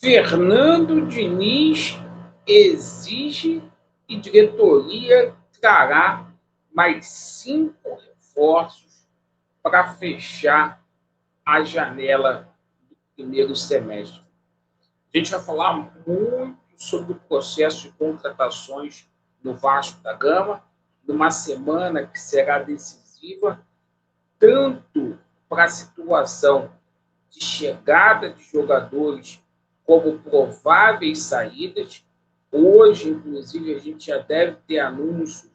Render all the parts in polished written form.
Fernando Diniz exige e diretoria trará mais 5 reforços para fechar a janela do primeiro semestre. A gente vai falar muito sobre o processo de contratações no Vasco da Gama, numa semana que será decisiva, tanto para a situação de chegada de jogadores como prováveis saídas. Hoje, inclusive, a gente já deve ter anúncios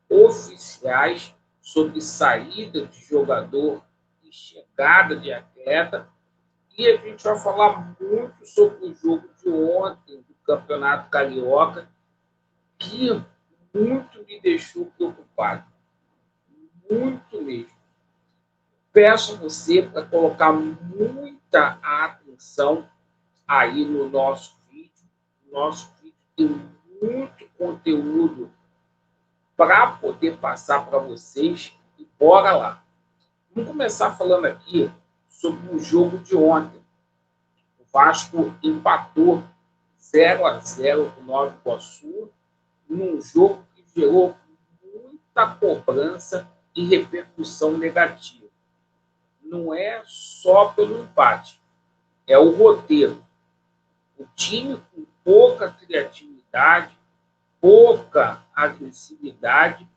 oficiais sobre saída de jogador e chegada de atleta. E a gente vai falar muito sobre o jogo de ontem do Campeonato Carioca, que muito me deixou preocupado. Muito mesmo. Peço a você para colocar muita atenção aí no nosso vídeo. O nosso vídeo tem muito conteúdo para poder passar para vocês. E bora lá. Vamos começar falando aqui sobre o jogo de ontem. O Vasco empatou 0-0 com o Nova Iguaçu, num jogo que gerou muita cobrança e repercussão negativa. Não é só pelo empate, é o roteiro. O time com pouca criatividade, pouca agressividade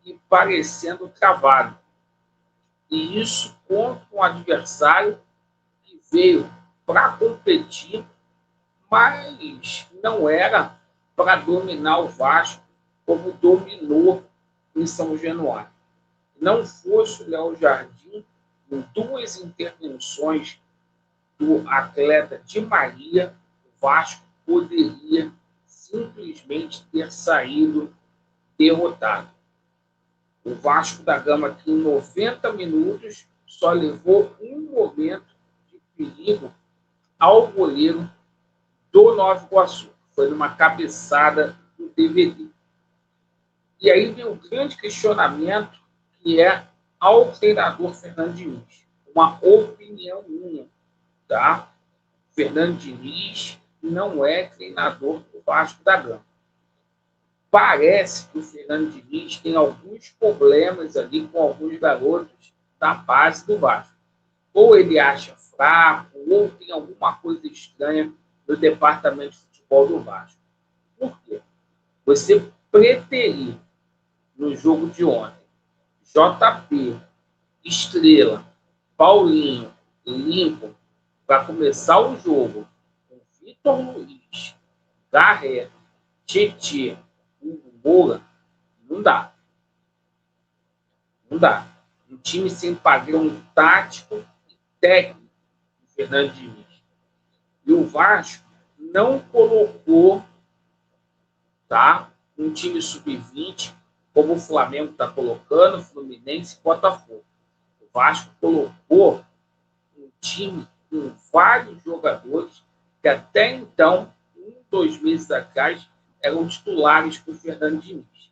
e parecendo travado. E isso contra um adversário que veio para competir, mas não era para dominar o Vasco como dominou em São Januário. Não fosse o Léo Jardim, com 2 intervenções do atleta Di Maria, o Vasco poderia simplesmente ter saído derrotado. O Vasco da Gama, que em 90 minutos só levou um momento de perigo ao goleiro do Nova Iguaçu. Foi numa cabeçada do DVD. E aí vem um grande questionamento, que é ao treinador Fernando Diniz. Uma opinião minha, tá? Fernando Diniz não é treinador do Vasco da Gama. Parece que o Fernando Diniz tem alguns problemas ali com alguns garotos da base do Vasco. Ou ele acha fraco, ou tem alguma coisa estranha no departamento de futebol do Vasco. Por quê? Você preterir no jogo de ontem JP, Estrela, Paulinho e Lincoln para começar o jogo com Vitor Luiz, Garré, Tietê, Hugo Moura, não dá. Não dá. Um time sem padrão tático e técnico do Fernando Diniz. E o Vasco não colocou, tá, um time sub-20 como o Flamengo está colocando, Fluminense e Botafogo. O Vasco colocou um time com vários jogadores que até então, 2 meses atrás, eram titulares para o Fernando Diniz.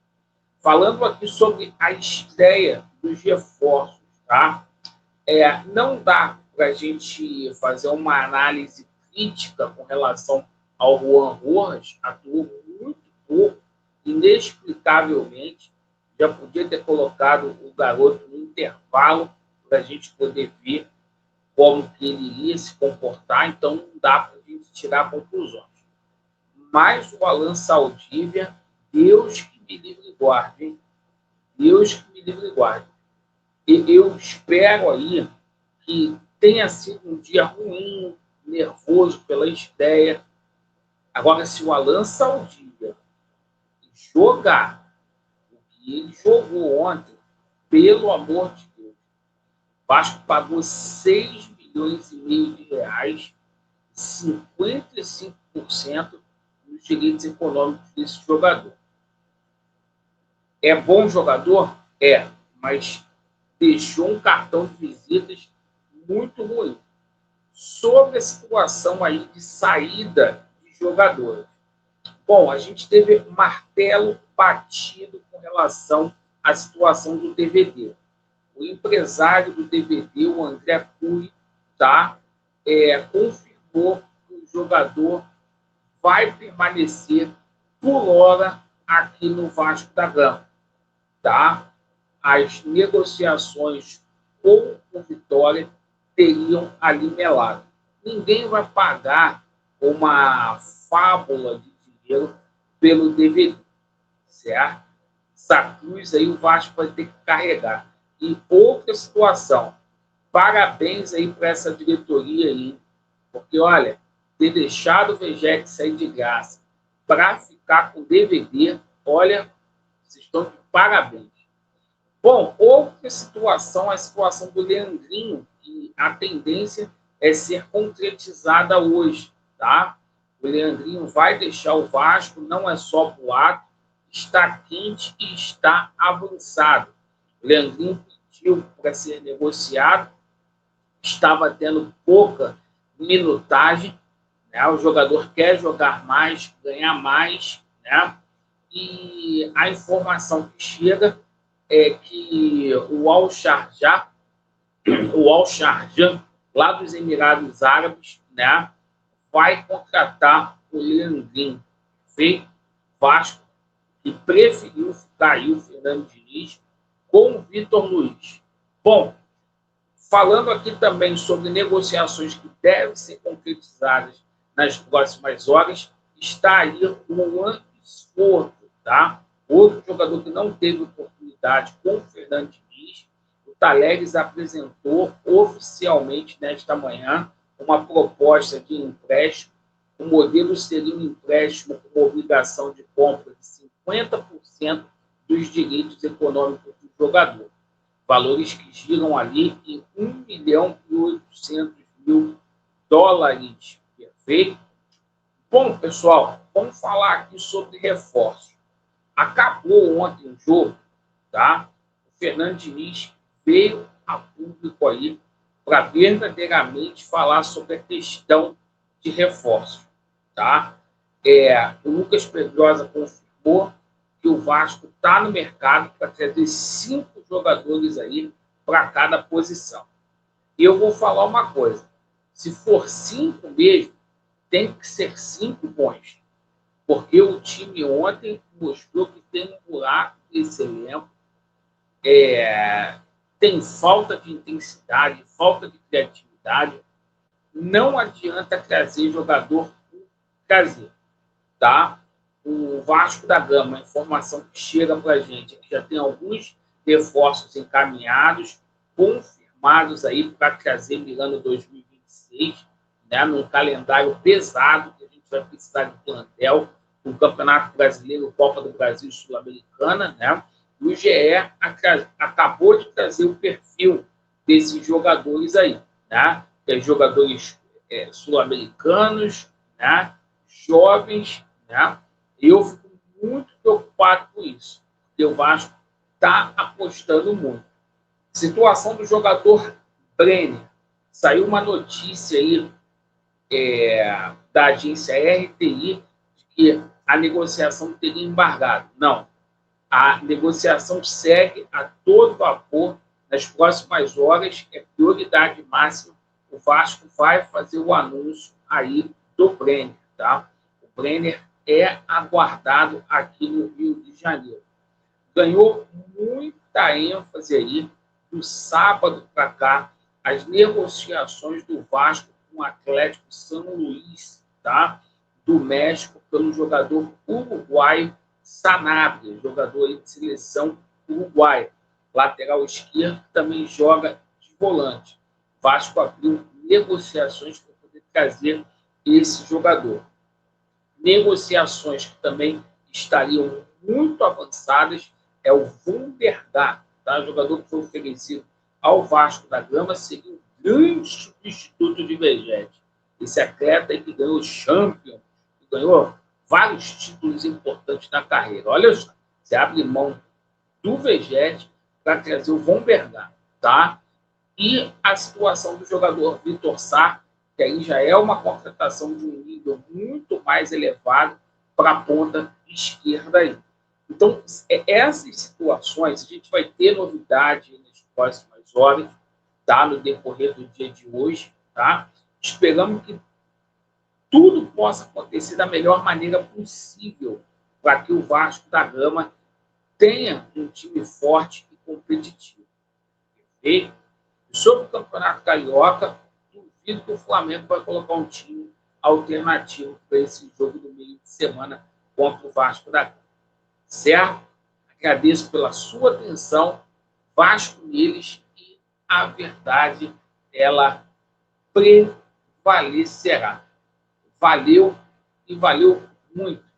Falando aqui sobre a estreia dos reforços, tá? Não dá para a gente fazer uma análise crítica com relação ao Juan Rojas, atuou muito pouco, inexplicavelmente. Já podia ter colocado o garoto no intervalo para a gente poder ver como que ele iria se comportar, então não dá para a gente tirar conclusões. Mas o Alan Saldívia, Deus que me livre e guarde, hein? Deus que me livre e guarde. E eu espero aí que tenha sido um dia ruim, nervoso pela estreia. Agora, se o Alan Saldívia jogar o que ele jogou ontem, pelo amor de Deus, o Vasco pagou 6 milhões e meio de reais, 55% dos direitos econômicos desse jogador. É bom jogador? É, mas deixou um cartão de visitas muito ruim. Sobre a situação aí de saída de jogadores. Bom, a gente teve martelo batido com relação à situação do DVD. O empresário do DVD, o André Cury, tá, confirmou que os jogador vai permanecer por hora aqui no Vasco da Gama, tá? As negociações com o Vitória teriam ali melado. Ninguém vai pagar uma fábula de dinheiro pelo DVD, certo? Essa cruz aí o Vasco vai ter que carregar. E outra situação, parabéns aí para essa diretoria aí, porque, olha, ter deixado o Vegete sair de graça para ficar com DVD, olha, vocês estão de parabéns. Bom, outra situação, a situação do Leandrinho, que a tendência é ser concretizada hoje, tá? O Leandrinho vai deixar o Vasco, não é só boato, está quente e está avançado. O Leandrinho pediu para ser negociado, estava tendo pouca minutagem, né? O jogador quer jogar mais, ganhar mais, né? E a informação que chega é que o Al-Sharjah, lá dos Emirados Árabes, né, vai contratar o Leandrinho, feito Vasco, que preferiu ficar aí o Fernando Diniz com o Vitor Luiz. Bom, falando aqui também sobre negociações que devem ser concretizadas nas próximas horas, está aí o Juan Esforto, tá? Outro jogador que não teve oportunidade com o Fernando Diniz. O Talleres apresentou oficialmente nesta manhã uma proposta de empréstimo. O modelo seria um empréstimo com obrigação de compra de 50% dos direitos econômicos do jogador. Valores que giram ali em 1.800.000 dólares. Perfeito? Bom, pessoal, vamos falar aqui sobre reforço. Acabou ontem o jogo, tá? O Fernando Diniz veio a público aí para verdadeiramente falar sobre a questão de reforço, tá? O Lucas Pedrosa confirmou que o Vasco está no mercado para trazer 5 jogadores aí para cada posição. E eu vou falar uma coisa, se for 5 mesmo, tem que ser 5 bons, porque o time ontem mostrou que tem um buraco nesse elenco, tem falta de intensidade, falta de criatividade. Não adianta trazer jogador por trazer, tá? O Vasco da Gama, a informação que chega para a gente é que já tem alguns reforços encaminhados, confirmados aí para trazer Milano 2026, né, num calendário pesado que a gente vai precisar de plantel, o Campeonato Brasileiro, Copa do Brasil e Sul-Americana, né? E o GE acabou de trazer o perfil desses jogadores aí, né? Tem jogadores sul-americanos, né? Jovens, né? Eu fico muito preocupado com isso, porque o Vasco está apostando muito. Situação do jogador Brenner. Saiu uma notícia aí da agência RTI de que a negociação teria embargado. Não. A negociação segue a todo vapor. Nas próximas horas, é prioridade máxima. O Vasco vai fazer o anúncio aí do Brenner, tá? O Brenner é aguardado aqui no Rio de Janeiro. Ganhou muita ênfase aí do sábado para cá as negociações do Vasco com o Atlético São Luís, tá? Do México, pelo jogador uruguaio Sanabria, jogador aí de seleção uruguaia. Lateral esquerdo, também joga de volante. O Vasco abriu negociações para poder trazer esse jogador. Negociações que também estariam muito avançadas é o Vumbergar, tá? O jogador que foi oferecido ao Vasco da Gama seria um grande substituto de Vegete. Esse atleta aí que ganhou o Champions, que ganhou vários títulos importantes na carreira. Olha só, você abre mão do Vegete para trazer o Vumbergar, tá? E a situação do jogador Vitor Sá, que aí já é uma contratação de um nível muito mais elevado para a ponta esquerda aí. Então, essas situações, a gente vai ter novidade nas próximas horas, tá? No decorrer do dia de hoje, tá? Esperamos que tudo possa acontecer da melhor maneira possível para que o Vasco da Gama tenha um time forte e competitivo. Perfeito? E sobre o Campeonato Carioca, duvido que o Flamengo vai colocar um time alternativo para esse jogo do meio de semana contra o Vasco da Gama. Certo? Agradeço pela sua atenção. Vasco neles e a verdade, ela prevalecerá. Valeu e valeu muito.